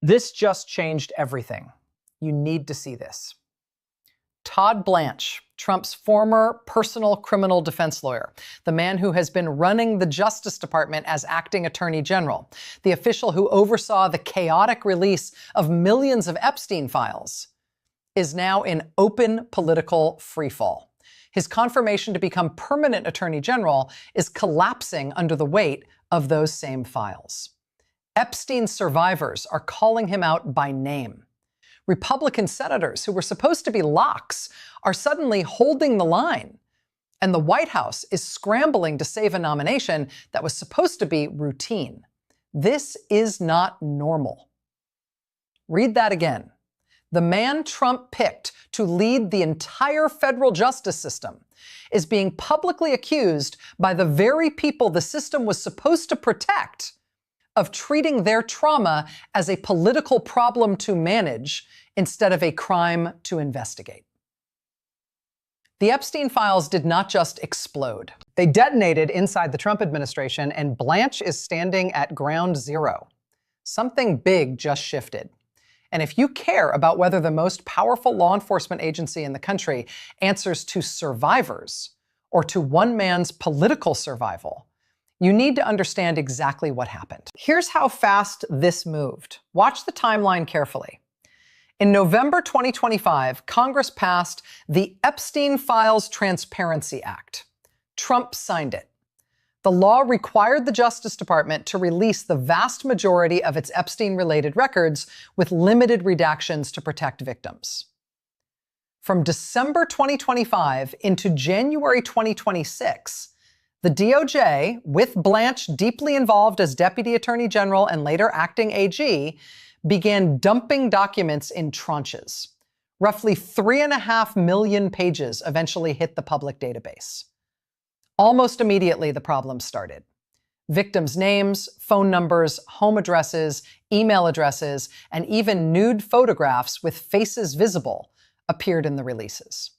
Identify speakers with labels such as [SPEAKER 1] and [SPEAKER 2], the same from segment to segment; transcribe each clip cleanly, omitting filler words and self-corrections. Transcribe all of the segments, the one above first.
[SPEAKER 1] This just changed everything. You need to see this. Todd Blanche, Trump's former personal criminal defense lawyer, the man who has been running the Justice Department as acting attorney general, the official who oversaw the chaotic release of millions of Epstein files, is now in open political freefall. His confirmation to become permanent attorney general is collapsing under the weight of those same files. Epstein survivors are calling him out by name. Republican senators who were supposed to be locks are suddenly holding the line. And the White House is scrambling to save a nomination that was supposed to be routine. This is not normal. Read that again. The man Trump picked to lead the entire federal justice system is being publicly accused by the very people the system was supposed to protect of treating their trauma as a political problem to manage instead of a crime to investigate. The Epstein files did not just explode. They detonated inside the Trump administration, and Blanche is standing at ground zero. Something big just shifted. And if you care about whether the most powerful law enforcement agency in the country answers to survivors or to one man's political survival, you need to understand exactly what happened. Here's how fast this moved. Watch the timeline carefully. In November 2025, Congress passed the Epstein Files Transparency Act. Trump signed it. The law required the Justice Department to release the vast majority of its Epstein-related records with limited redactions to protect victims. From December 2025 into January 2026, the DOJ, with Blanche deeply involved as Deputy Attorney General and later acting AG, began dumping documents in tranches. Roughly 3.5 million pages eventually hit the public database. Almost immediately, the problem started. Victims' names, phone numbers, home addresses, email addresses, and even nude photographs with faces visible appeared in the releases.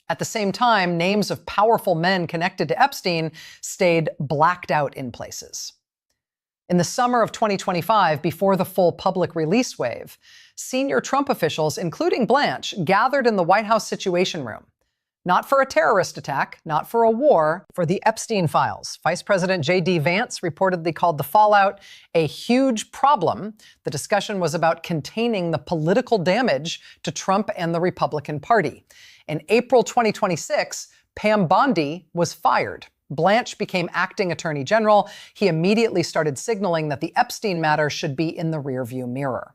[SPEAKER 1] At the same time, names of powerful men connected to Epstein stayed blacked out in places. In the summer of 2025, before the full public release wave, senior Trump officials, including Blanche, gathered in the White House Situation Room. Not for a terrorist attack, not for a war, for the Epstein files. Vice President J.D. Vance reportedly called the fallout a huge problem. The discussion was about containing the political damage to Trump and the Republican Party. In April 2026, Pam Bondi was fired. Blanche became acting attorney general. He immediately started signaling that the Epstein matter should be in the rearview mirror.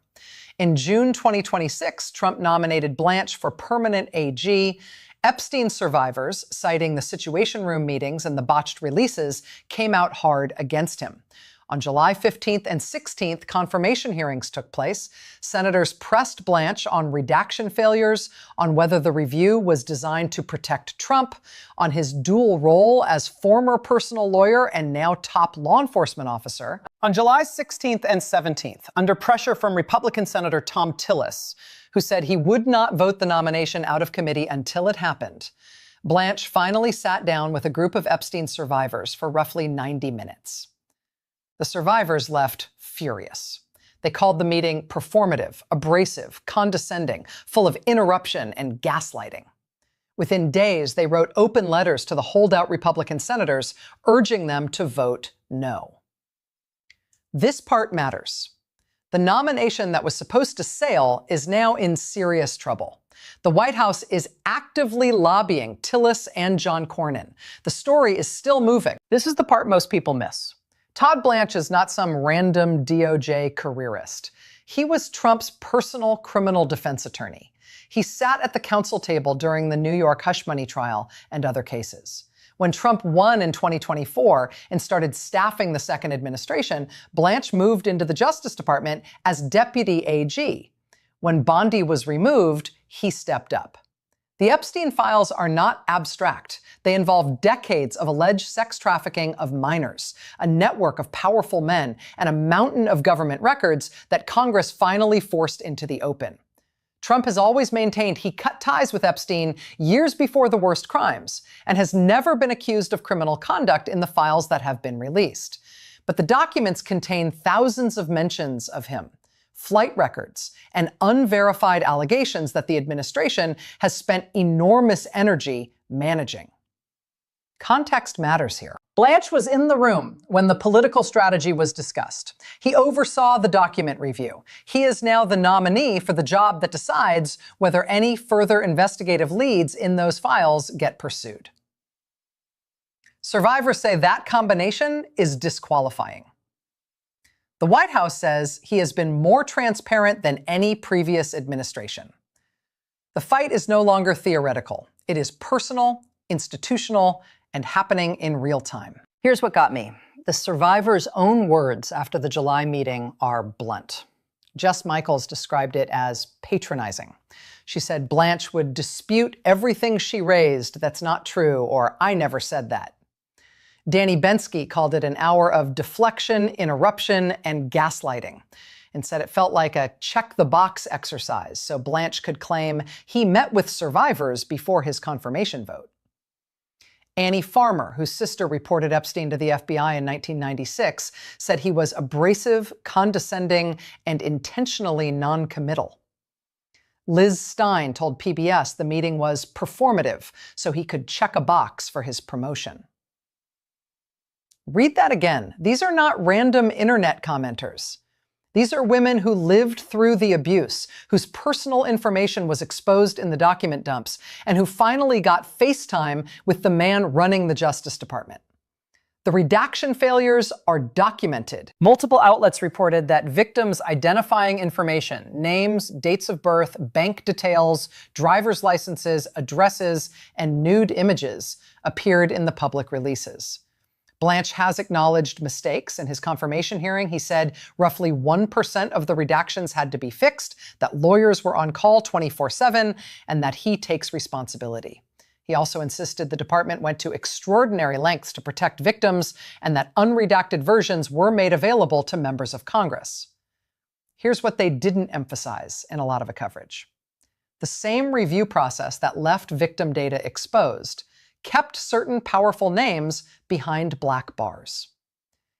[SPEAKER 1] In June 2026, Trump nominated Blanche for permanent AG. Epstein survivors, citing the Situation Room meetings and the botched releases, came out hard against him. On July 15th and 16th, confirmation hearings took place. Senators pressed Blanche on redaction failures, on whether the review was designed to protect Trump, on his dual role as former personal lawyer and now top law enforcement officer. On July 16th and 17th, under pressure from Republican Senator Thom Tillis, who said he would not vote the nomination out of committee until it happened, Blanche finally sat down with a group of Epstein survivors for roughly 90 minutes. The survivors left furious. They called the meeting performative, abrasive, condescending, full of interruption and gaslighting. Within days, they wrote open letters to the holdout Republican senators, urging them to vote no. This part matters. The nomination that was supposed to sail is now in serious trouble. The White House is actively lobbying Tillis and John Cornyn. The story is still moving. This is the part most people miss. Todd Blanche is not some random DOJ careerist. He was Trump's personal criminal defense attorney. He sat at the counsel table during the New York hush money trial and other cases. When Trump won in 2024 and started staffing the second administration, Blanche moved into the Justice Department as Deputy AG. When Bondi was removed, he stepped up. The Epstein files are not abstract. They involve decades of alleged sex trafficking of minors, a network of powerful men, and a mountain of government records that Congress finally forced into the open. Trump has always maintained he cut ties with Epstein years before the worst crimes and has never been accused of criminal conduct in the files that have been released. But the documents contain thousands of mentions of him. flight records, and unverified allegations that the administration has spent enormous energy managing. Context matters here. Blanche was in the room when the political strategy was discussed. He oversaw the document review. He is now the nominee for the job that decides whether any further investigative leads in those files get pursued. Survivors say that combination is disqualifying. The White House says he has been more transparent than any previous administration. The fight is no longer theoretical. It is personal, institutional, and happening in real time. Here's what got me. The survivors' own words after the July meeting are blunt. Jess Michaels described it as patronizing. She said Blanche would dispute everything she raised that's not true, or I never said that. Danny Bensky called it an hour of deflection, interruption, and gaslighting, and said it felt like a check-the-box exercise so Blanche could claim he met with survivors before his confirmation vote. Annie Farmer, whose sister reported Epstein to the FBI in 1996, said he was abrasive, condescending, and intentionally non-committal. Liz Stein told PBS the meeting was performative, so he could check a box for his promotion. Read that again. These are not random internet commenters. These are women who lived through the abuse, whose personal information was exposed in the document dumps, and who finally got FaceTime with the man running the Justice Department. The redaction failures are documented. Multiple outlets reported that victims' identifying information, names, dates of birth, bank details, driver's licenses, addresses, and nude images appeared in the public releases. Blanche has acknowledged mistakes. In his confirmation hearing, he said roughly 1% of the redactions had to be fixed, that lawyers were on call 24/7, and that he takes responsibility. He also insisted the department went to extraordinary lengths to protect victims and that unredacted versions were made available to members of Congress. Here's what they didn't emphasize in a lot of the coverage. The same review process that left victim data exposed kept certain powerful names behind black bars.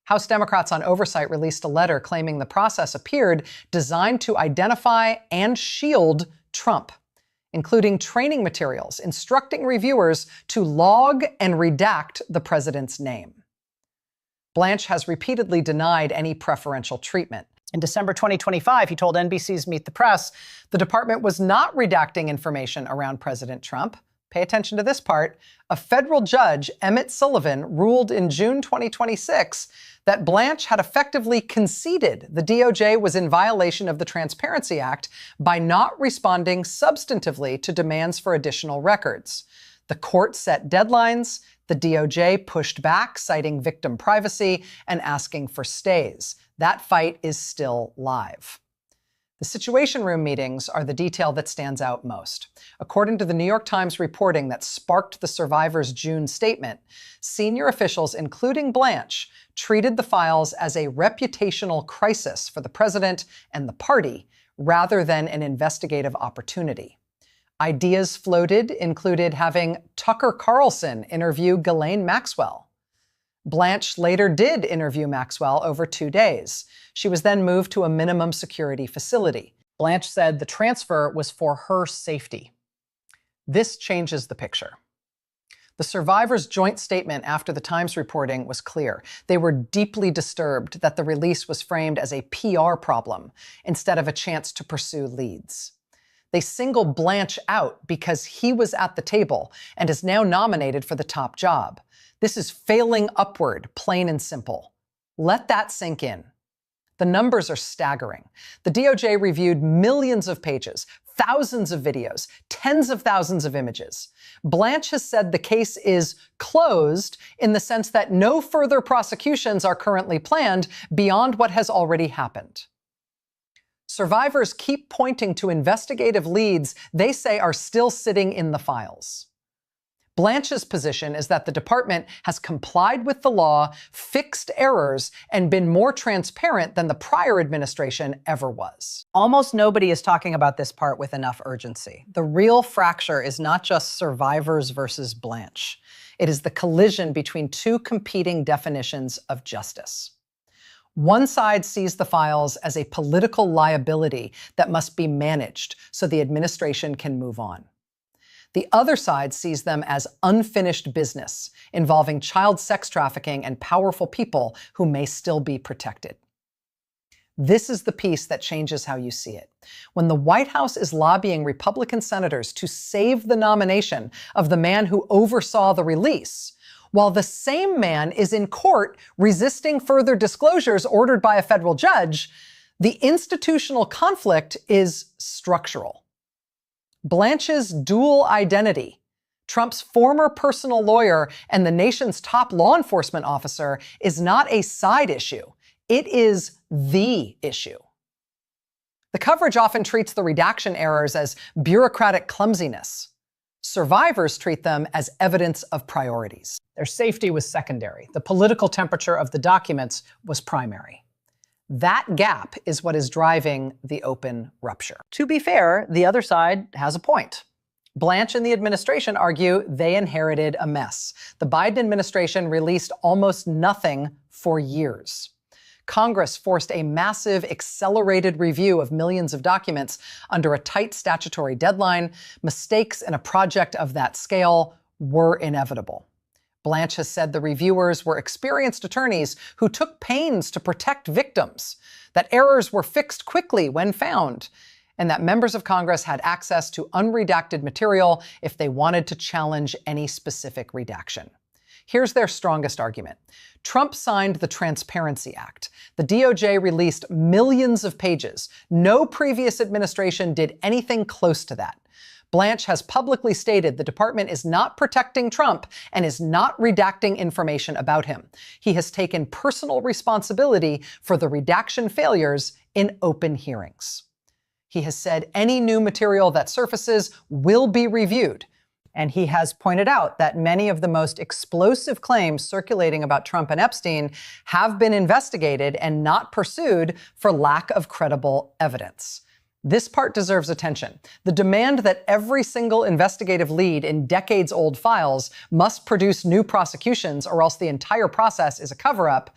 [SPEAKER 1] House Democrats on Oversight released a letter claiming the process appeared designed to identify and shield Trump, including training materials instructing reviewers to log and redact the president's name. Blanche has repeatedly denied any preferential treatment. In December 2025, he told NBC's Meet the Press the department was not redacting information around President Trump. Pay attention to this part. A federal judge, Emmett Sullivan, ruled in June 2026 that Blanche had effectively conceded the DOJ was in violation of the Transparency Act by not responding substantively to demands for additional records. The court set deadlines. The DOJ pushed back, citing victim privacy and asking for stays. That fight is still live. The Situation Room meetings are the detail that stands out most. According to the New York Times reporting that sparked the survivors' June statement, senior officials, including Blanche, treated the files as a reputational crisis for the president and the party, rather than an investigative opportunity. Ideas floated included having Tucker Carlson interview Ghislaine Maxwell. Blanche later did interview Maxwell over 2 days. She was then moved to a minimum security facility. Blanche said the transfer was for her safety. This changes the picture. The survivors' joint statement after the Times reporting was clear. They were deeply disturbed that the release was framed as a PR problem instead of a chance to pursue leads. They single Blanche out because he was at the table and is now nominated for the top job. This is failing upward, plain and simple. Let that sink in. The numbers are staggering. The DOJ reviewed millions of pages, thousands of videos, tens of thousands of images. Blanche has said the case is closed in the sense that no further prosecutions are currently planned beyond what has already happened. Survivors keep pointing to investigative leads they say are still sitting in the files. Blanche's position is that the department has complied with the law, fixed errors, and been more transparent than the prior administration ever was. Almost nobody is talking about this part with enough urgency. The real fracture is not just survivors versus Blanche. It is the collision between two competing definitions of justice. One side sees the files as a political liability that must be managed so the administration can move on. The other side sees them as unfinished business involving child sex trafficking and powerful people who may still be protected. This is the piece that changes how you see it. When the White House is lobbying Republican senators to save the nomination of the man who oversaw the release, while the same man is in court resisting further disclosures ordered by a federal judge, the institutional conflict is structural. Blanche's dual identity, Trump's former personal lawyer and the nation's top law enforcement officer, is not a side issue. It is the issue. The coverage often treats the redaction errors as bureaucratic clumsiness. Survivors treat them as evidence of priorities. Their safety was secondary. The political temperature of the documents was primary. That gap is what is driving the open rupture. To be fair, the other side has a point. Blanche and the administration argue they inherited a mess. The Biden administration released almost nothing for years. Congress forced a massive, accelerated review of millions of documents under a tight statutory deadline. Mistakes in a project of that scale were inevitable. Blanche has said the reviewers were experienced attorneys who took pains to protect victims, that errors were fixed quickly when found, and that members of Congress had access to unredacted material if they wanted to challenge any specific redaction. Here's their strongest argument. Trump signed the Transparency Act. The DOJ released millions of pages. No previous administration did anything close to that. Blanche has publicly stated the department is not protecting Trump and is not redacting information about him. He has taken personal responsibility for the redaction failures in open hearings. He has said any new material that surfaces will be reviewed. And he has pointed out that many of the most explosive claims circulating about Trump and Epstein have been investigated and not pursued for lack of credible evidence. This part deserves attention. The demand that every single investigative lead in decades-old files must produce new prosecutions or else the entire process is a cover-up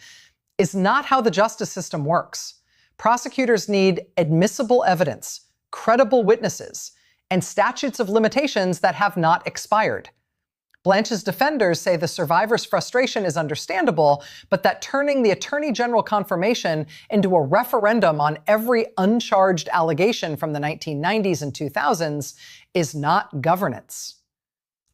[SPEAKER 1] is not how the justice system works. Prosecutors need admissible evidence, credible witnesses, and statutes of limitations that have not expired. Blanche's defenders say the survivor's frustration is understandable, but that turning the Attorney General confirmation into a referendum on every uncharged allegation from the 1990s and 2000s is not governance.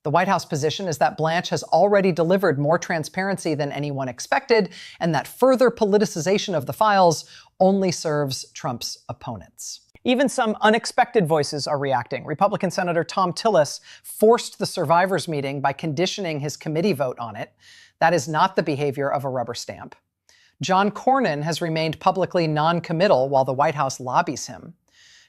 [SPEAKER 1] The White House position is that Blanche has already delivered more transparency than anyone expected, and that further politicization of the files only serves Trump's opponents. Even some unexpected voices are reacting. Republican Senator Thom Tillis forced the survivors meeting by conditioning his committee vote on it. That is not the behavior of a rubber stamp. John Cornyn has remained publicly non-committal while the White House lobbies him.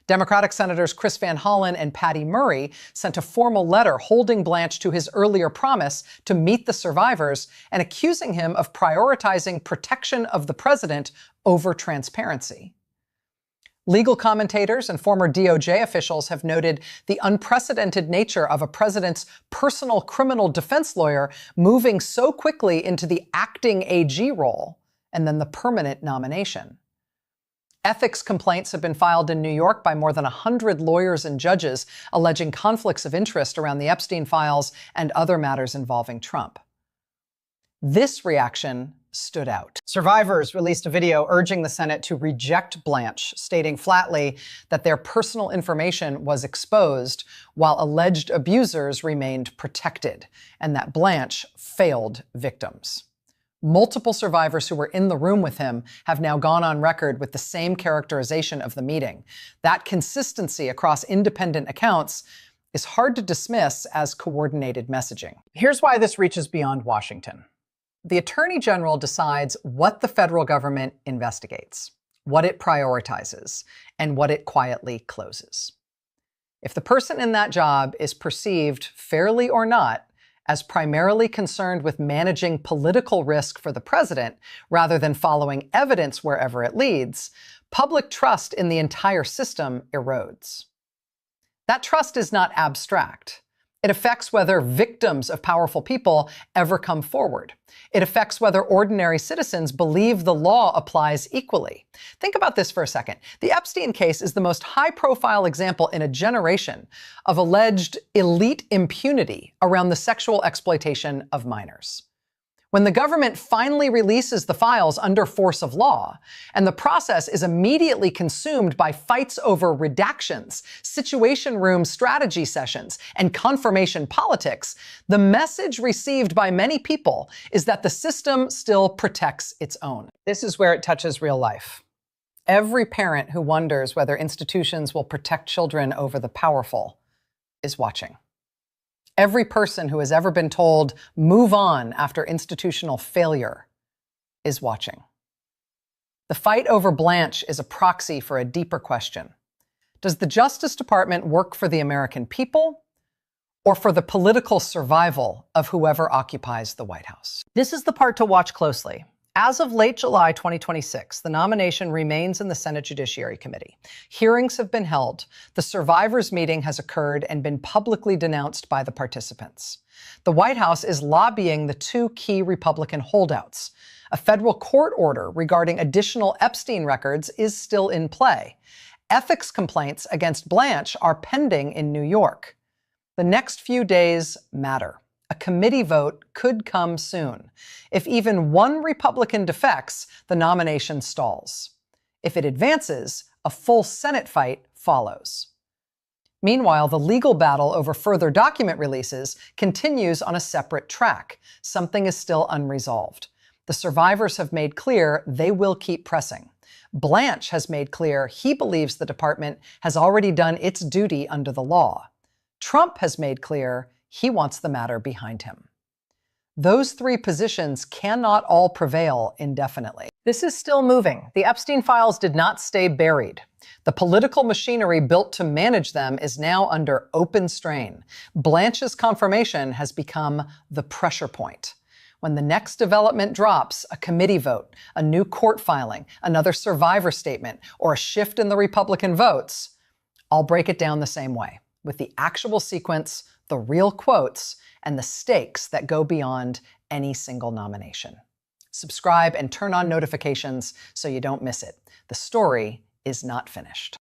[SPEAKER 1] Democratic Senators Chris Van Hollen and Patty Murray sent a formal letter holding Blanche to his earlier promise to meet the survivors and accusing him of prioritizing protection of the president over transparency. Legal commentators and former DOJ officials have noted the unprecedented nature of a president's personal criminal defense lawyer moving so quickly into the acting AG role and then the permanent nomination. Ethics complaints have been filed in New York by more than 100 lawyers and judges alleging conflicts of interest around the Epstein files and other matters involving Trump. This reaction stood out. Survivors released a video urging the Senate to reject Blanche, stating flatly that their personal information was exposed while alleged abusers remained protected, and that Blanche failed victims. Multiple survivors who were in the room with him have now gone on record with the same characterization of the meeting. That consistency across independent accounts is hard to dismiss as coordinated messaging. Here's why this reaches beyond Washington. The Attorney General decides what the federal government investigates, what it prioritizes, and what it quietly closes. If the person in that job is perceived, fairly or not, as primarily concerned with managing political risk for the president rather than following evidence wherever it leads, public trust in the entire system erodes. That trust is not abstract. It affects whether victims of powerful people ever come forward. It affects whether ordinary citizens believe the law applies equally. Think about this for a second. The Epstein case is the most high-profile example in a generation of alleged elite impunity around the sexual exploitation of minors. When the government finally releases the files under force of law, and the process is immediately consumed by fights over redactions, situation room strategy sessions, and confirmation politics, the message received by many people is that the system still protects its own. This is where it touches real life. Every parent who wonders whether institutions will protect children over the powerful is watching. Every person who has ever been told, move on after institutional failure, is watching. The fight over Blanche is a proxy for a deeper question. Does the Justice Department work for the American people or for the political survival of whoever occupies the White House? This is the part to watch closely. As of late July 2026, the nomination remains in the Senate Judiciary Committee. Hearings have been held, the survivors' meeting has occurred and been publicly denounced by the participants. The White House is lobbying the two key Republican holdouts. A federal court order regarding additional Epstein records is still in play. Ethics complaints against Blanche are pending in New York. The next few days matter. A committee vote could come soon. If even one Republican defects, the nomination stalls. If it advances, a full Senate fight follows. Meanwhile, the legal battle over further document releases continues on a separate track. Something is still unresolved. The survivors have made clear they will keep pressing. Blanche has made clear he believes the department has already done its duty under the law. Trump has made clear he wants the matter behind him. Those three positions cannot all prevail indefinitely. This is still moving. The Epstein files did not stay buried. The political machinery built to manage them is now under open strain. Blanche's confirmation has become the pressure point. When the next development drops, a committee vote, a new court filing, another survivor statement, or a shift in the Republican votes, I'll break it down the same way, with the actual sequence, the real quotes, and the stakes that go beyond any single nomination. Subscribe and turn on notifications so you don't miss it. The story is not finished.